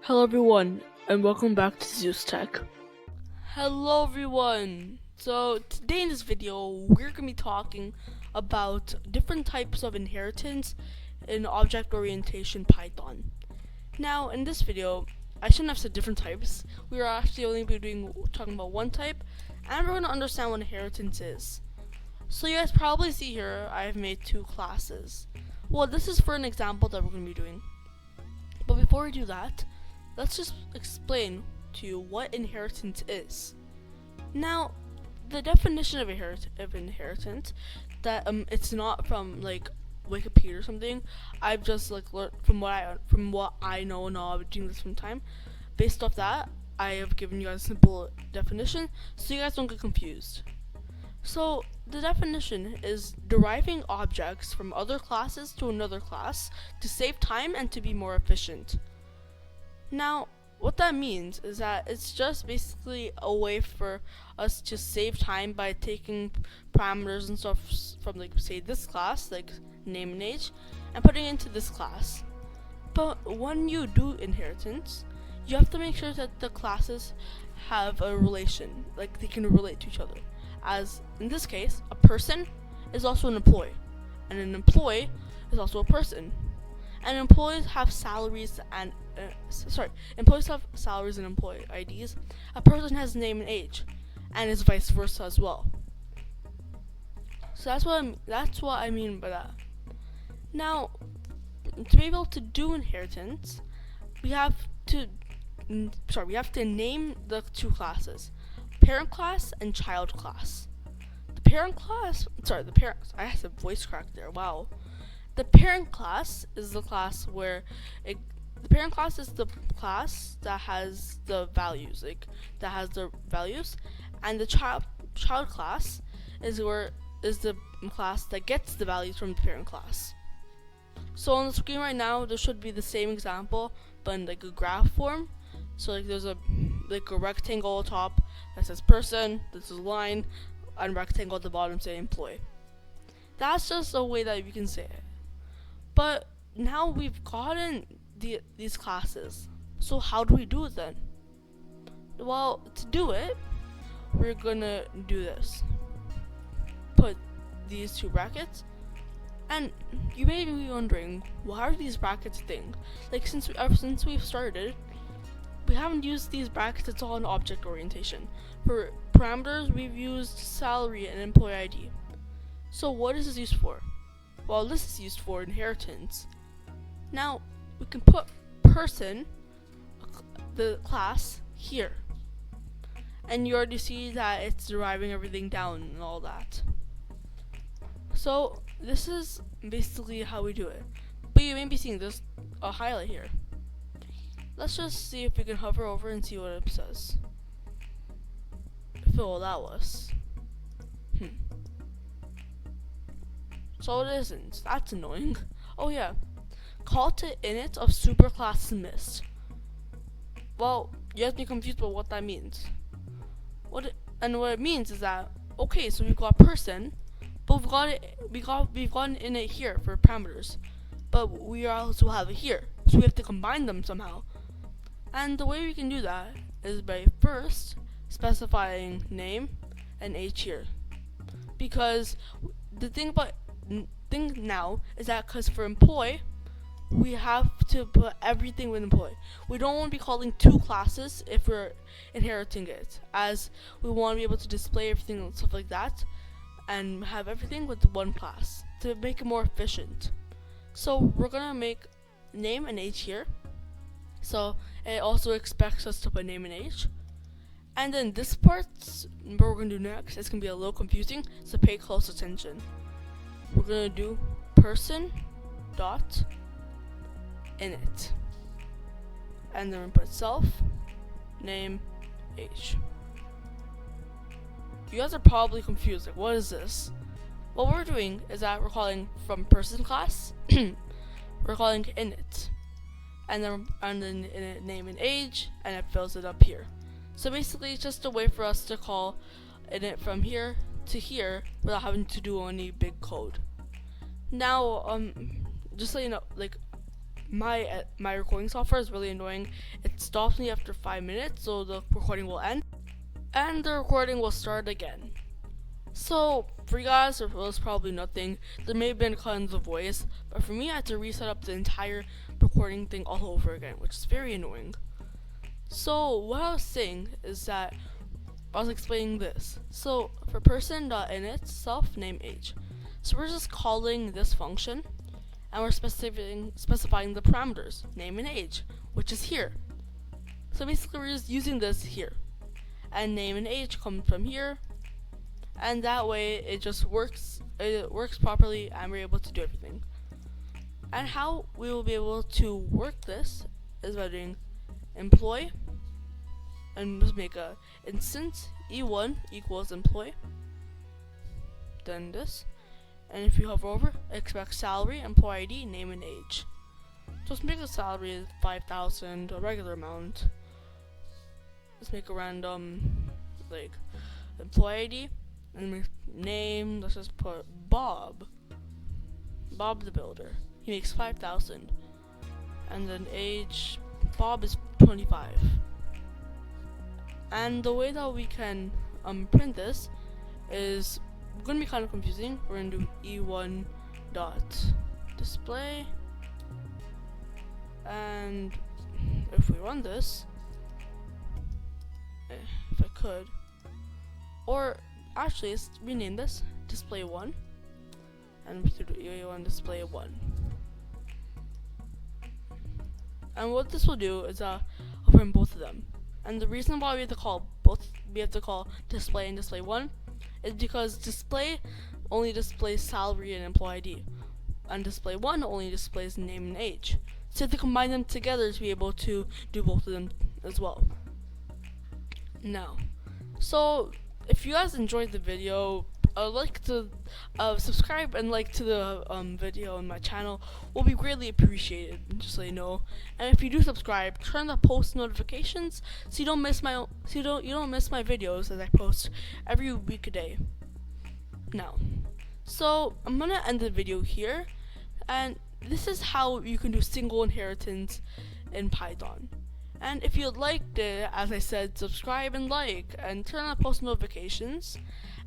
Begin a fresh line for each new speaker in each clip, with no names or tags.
Hello everyone, and welcome back to Zeus Tech.
Hello everyone! So today in this video we're going to be talking about different types of inheritance in object orientation Python. Now in this video I shouldn't have said different types. We are actually only talking about one type, and we're going to understand what inheritance is. So you guys probably see here I have made two classes. Well, this is for an example that we're going to be doing. But before we do that, let's just explain to you what inheritance is. Now, the definition of inheritance, that it's not from like Wikipedia or something. I've just like learned from what I know now. I've been doing this from time. Based off that, I have given you guys a simple definition so you guys don't get confused. So the definition is deriving objects from other classes to another class to save time and to be more efficient. Now, what that means is that it's just basically a way for us to save time by taking parameters and stuff from, like, say, this class, like name and age, and putting it into this class. But when you do inheritance, you have to make sure that the classes have a relation, like they can relate to each other. As in this case, a person is also an employee, and an employee is also a person. And employees have salaries and employees have salaries and employee IDs. A person has name and age, and it's vice versa as well. So that's what I mean by that. Now, to be able to do inheritance, we have to name the two classes, parent class and child class. I had a voice crack there. Wow. The parent class is the class where the parent class is the class that has the values, and the child class is the class that gets the values from the parent class. So on the screen right now, there should be the same example, but in like a graph form. So like there's a rectangle at the top that says person, this is a line, and rectangle at the bottom say employee. That's just a way that you can say it. But now we've gotten these classes. So how do we do it then? Well, to do it, we're gonna do this. Put these two brackets. And you may be wondering, why are these brackets a thing? Like ever since we've started, we haven't used these brackets. It's all in object orientation. For parameters, we've used salary and employee ID. So what is this used for? Well, this is used for inheritance. Now, we can put person, the class, here. And you already see that it's deriving everything down and all that. So, this is basically how we do it. But you may be seeing this a highlight here. Let's just see if we can hover over and see what it says. If it will allow us. So it isn't. That's annoying. Oh yeah. Call to init of superclass missed. Well, you have to be confused about what that means. What it means is that, okay, so we've got person, but we've got an init here for parameters, but we also have it here, so we have to combine them somehow. And the way we can do that is by first specifying name and age here, because the thing now is that because for employee, we have to put everything with employee. We don't want to be calling two classes if we're inheriting it, as we want to be able to display everything and stuff like that, and have everything with one class to make it more efficient. So we're gonna make name and age here. So it also expects us to put name and age. And then this part, what we're gonna do next, is gonna be a little confusing, so pay close attention. We're gonna do person dot init, and then we're gonna put self, name, age. You guys are probably confused, like, what is this? What we're doing is that we're calling from person class, we're calling init, and then init name and age, and it fills it up here. So basically, it's just a way for us to call init from here to here without having to do any big code. Now, just so you know, like, my recording software is really annoying. It stops me after 5 minutes, so the recording will end, and the recording will start again. So for you guys, it was probably nothing. There may have been tons of voice, but for me, I had to reset up the entire recording thing all over again, which is very annoying. So what I was saying is that I was explaining this. So for person.init self name age. So we're just calling this function, and we're specifying the parameters, name and age, which is here. So basically we're just using this here. And name and age come from here. And that way it just works properly, and we're able to do everything. And how we will be able to work this is by doing employ, and just make a instance e1 equals employ, then this, and if you hover over, expect salary, employee ID, name and age. Just make a salary 5,000, a regular amount. Let's make a random like employee ID, and name, let's just put Bob the builder. He makes 5,000, and then age, Bob is 25. And the way that we can print this is going to be kind of confusing. We're going to do e1 dot display, and if we run this, if I could, or actually let's rename this display 1, and we do e1 display 1. And what this will do is I'll print both of them. And the reason why we have to call display and display 1 is because display only displays salary and employee ID, and display 1 only displays name and age. So you have to combine them together to be able to do both of them as well. Now, so if you guys enjoyed the video, like to subscribe and like to the video on my channel will be greatly appreciated, just so you know. And if you do subscribe, turn on the post notifications so you don't miss my videos as I post every week a day. Now, so I'm gonna end the video here, and this is how you can do single inheritance in Python. And if you liked it, as I said, subscribe and like, and turn on post notifications.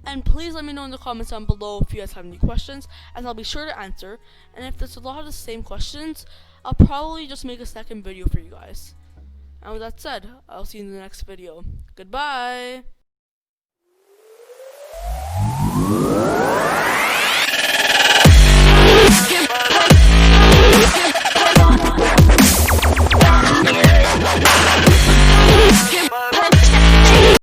And please let me know in the comments down below if you guys have any questions, as I'll be sure to answer. And if there's a lot of the same questions, I'll probably just make a second video for you guys. And with that said, I'll see you in the next video. Goodbye!